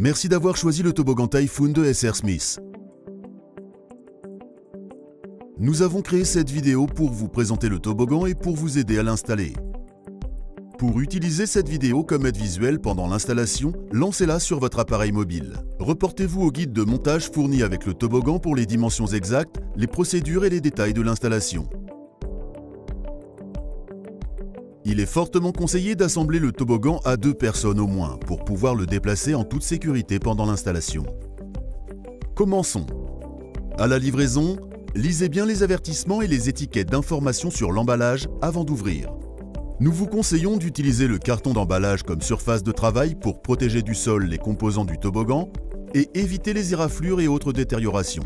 Merci d'avoir choisi le toboggan Typhoon de SR Smith. Nous avons créé cette vidéo pour vous présenter le toboggan et pour vous aider à l'installer. Pour utiliser cette vidéo comme aide visuelle pendant l'installation, lancez-la sur votre appareil mobile. Reportez-vous au guide de montage fourni avec le toboggan pour les dimensions exactes, les procédures et les détails de l'installation. Il est fortement conseillé d'assembler le toboggan à 2 personnes au moins pour pouvoir le déplacer en toute sécurité pendant l'installation. Commençons. À la livraison, lisez bien les avertissements et les étiquettes d'information sur l'emballage avant d'ouvrir. Nous vous conseillons d'utiliser le carton d'emballage comme surface de travail pour protéger du sol les composants du toboggan et éviter les éraflures et autres détériorations.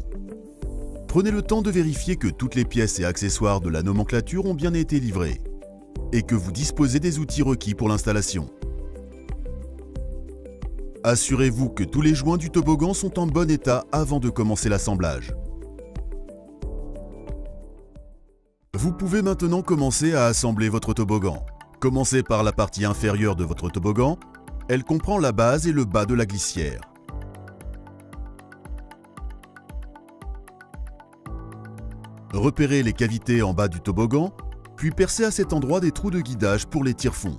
Prenez le temps de vérifier que toutes les pièces et accessoires de la nomenclature ont bien été livrés et que vous disposez des outils requis pour l'installation. Assurez-vous que tous les joints du toboggan sont en bon état avant de commencer l'assemblage. Vous pouvez maintenant commencer à assembler votre toboggan. Commencez par la partie inférieure de votre toboggan. Elle comprend la base et le bas de la glissière. Repérez les cavités en bas du toboggan, puis percez à cet endroit des trous de guidage pour les tire-fonds.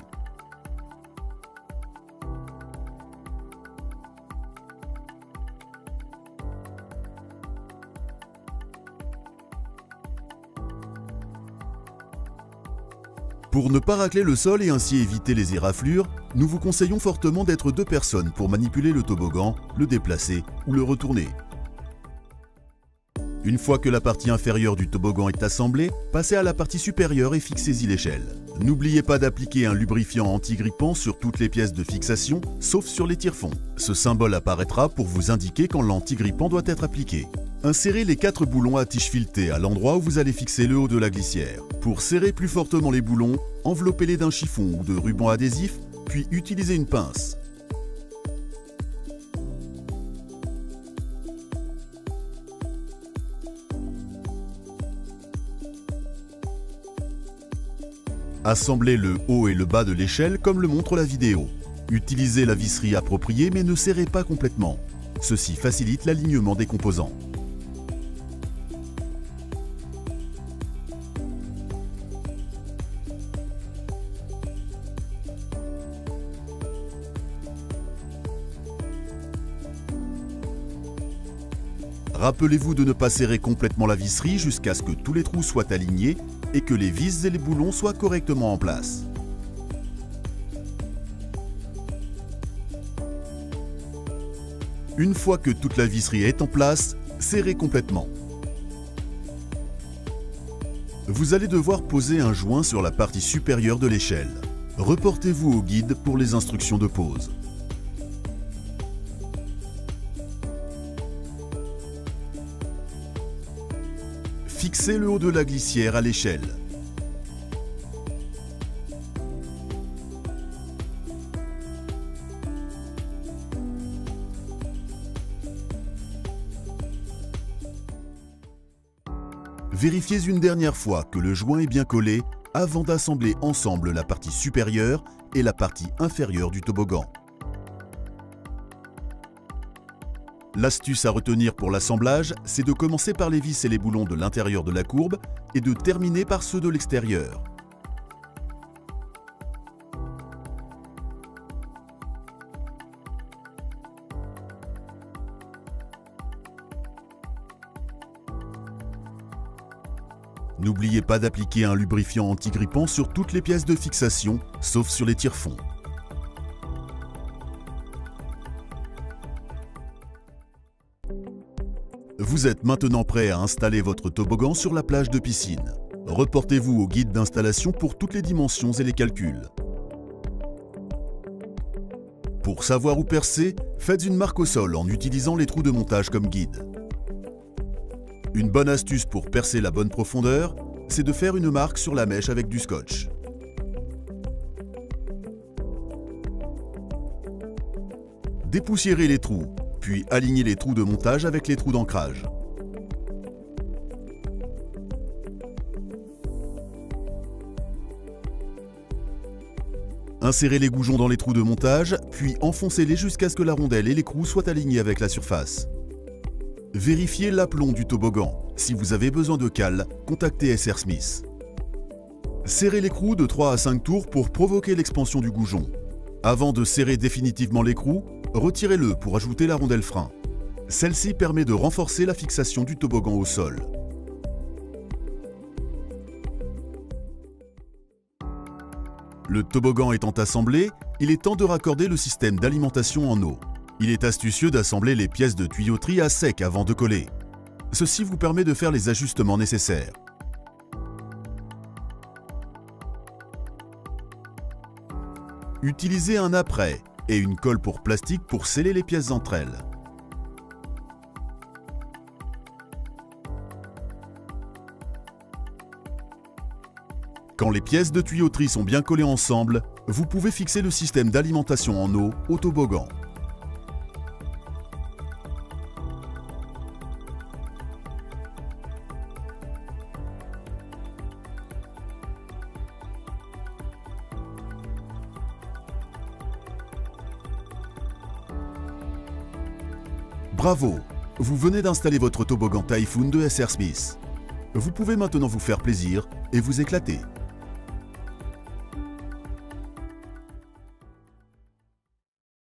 Pour ne pas racler le sol et ainsi éviter les éraflures, nous vous conseillons fortement d'être 2 personnes pour manipuler le toboggan, le déplacer ou le retourner. Une fois que la partie inférieure du toboggan est assemblée, passez à la partie supérieure et fixez-y l'échelle. N'oubliez pas d'appliquer un lubrifiant anti-grippant sur toutes les pièces de fixation, sauf sur les tire-fonds. Ce symbole apparaîtra pour vous indiquer quand l'anti-grippant doit être appliqué. Insérez les 4 boulons à tige filetée à l'endroit où vous allez fixer le haut de la glissière. Pour serrer plus fortement les boulons, enveloppez-les d'un chiffon ou de ruban adhésif, puis utilisez une pince. Assemblez le haut et le bas de l'échelle comme le montre la vidéo. Utilisez la visserie appropriée mais ne serrez pas complètement. Ceci facilite l'alignement des composants. Rappelez-vous de ne pas serrer complètement la visserie jusqu'à ce que tous les trous soient alignés et que les vis et les boulons soient correctement en place. Une fois que toute la visserie est en place, serrez complètement. Vous allez devoir poser un joint sur la partie supérieure de l'échelle. Reportez-vous au guide pour les instructions de pose. Fixez le haut de la glissière à l'échelle. Vérifiez une dernière fois que le joint est bien collé avant d'assembler ensemble la partie supérieure et la partie inférieure du toboggan. L'astuce à retenir pour l'assemblage, c'est de commencer par les vis et les boulons de l'intérieur de la courbe et de terminer par ceux de l'extérieur. N'oubliez pas d'appliquer un lubrifiant anti-grippant sur toutes les pièces de fixation, sauf sur les tire-fonds. Vous êtes maintenant prêt à installer votre toboggan sur la plage de piscine. Reportez-vous au guide d'installation pour toutes les dimensions et les calculs. Pour savoir où percer, faites une marque au sol en utilisant les trous de montage comme guide. Une bonne astuce pour percer la bonne profondeur, c'est de faire une marque sur la mèche avec du scotch. Dépoussiérez les trous, puis alignez les trous de montage avec les trous d'ancrage. Insérez les goujons dans les trous de montage, puis enfoncez-les jusqu'à ce que la rondelle et l'écrou soient alignés avec la surface. Vérifiez l'aplomb du toboggan. Si vous avez besoin de cale, contactez SR Smith. Serrez l'écrou de 3 à 5 tours pour provoquer l'expansion du goujon. Avant de serrer définitivement l'écrou, retirez-le pour ajouter la rondelle frein. Celle-ci permet de renforcer la fixation du toboggan au sol. Le toboggan étant assemblé, il est temps de raccorder le système d'alimentation en eau. Il est astucieux d'assembler les pièces de tuyauterie à sec avant de coller. Ceci vous permet de faire les ajustements nécessaires. Utilisez un apprêt et une colle pour plastique pour sceller les pièces entre elles. Quand les pièces de tuyauterie sont bien collées ensemble, vous pouvez fixer le système d'alimentation en eau au toboggan. Bravo! Vous venez d'installer votre toboggan Typhoon de SR Smith. Vous pouvez maintenant vous faire plaisir et vous éclater.